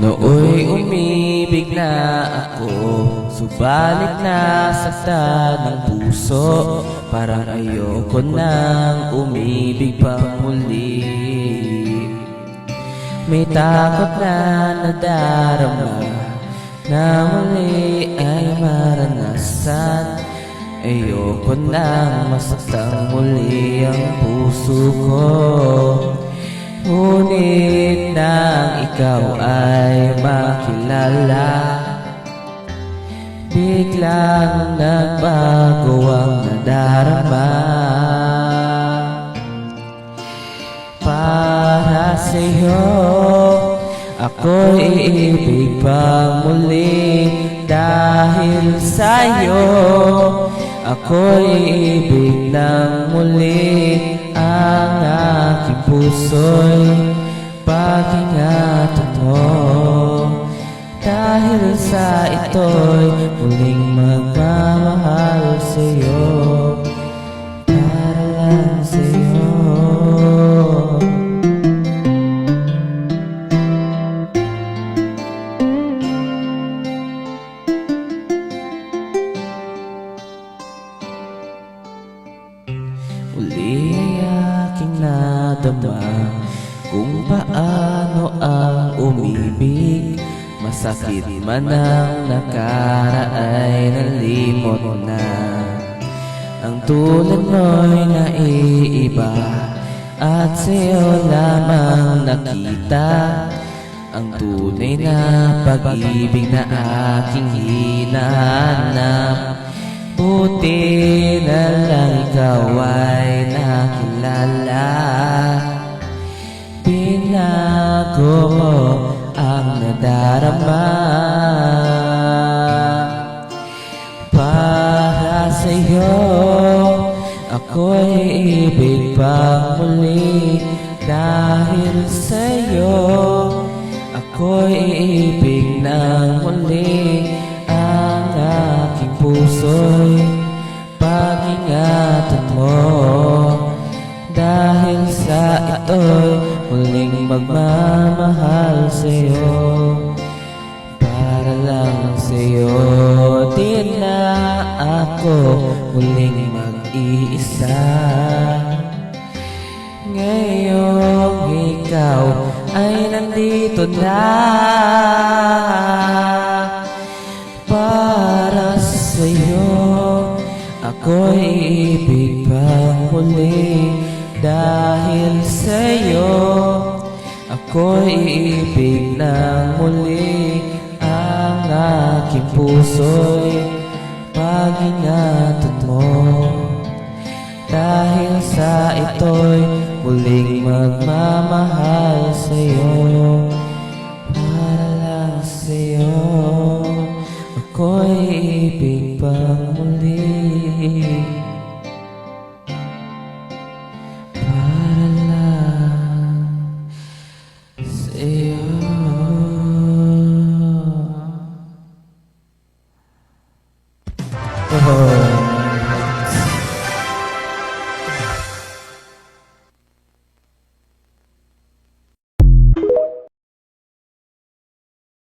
Nooy umibig na ako, subalit nasaktan ng puso. Parang ayoko nang umibig pang muli. May takot na nadarama na muli ay maranasan. Ayoko nang masaktan muli ang puso ko. Ngunit nang ikaw ay makilala, biglang nagbago ang nadarama. Para sa'yo ako'y iibig pang muli. Dahil sa'yo ako'y iibig ng muli. Ang aking puso'y pag-ingatan mo. Dahil sa ito'y muling magmamahal sa'yo, para lang sa'yo. Uli ay aking nadama kung paano ang umibig. Masakit man ang nakaraay, nalimot na. Ang tulad mo'y naiiba at sa'yo lamang nakita ang tunay na pag-ibig na aking hinahanap. Buti na lang ikaw ay nakilala. Binago mo ang nadarama. Para sa'yo ako'y ibig pang muli. Dahil sa'yo ako'y ibig ng muli. Ang aking puso'y pag-ingatan mo. Dahil sa ito'y muling magmamahal sa'yo, para lang sa'yo. Di na ako muling mag-iisa. Ngayong ikaw ay nandito na. Para sa'yo ako'y ibig pang muli. Dahil sa'yo ako'y ibig ng muli. Ang aking puso'y pag-ingatan mo.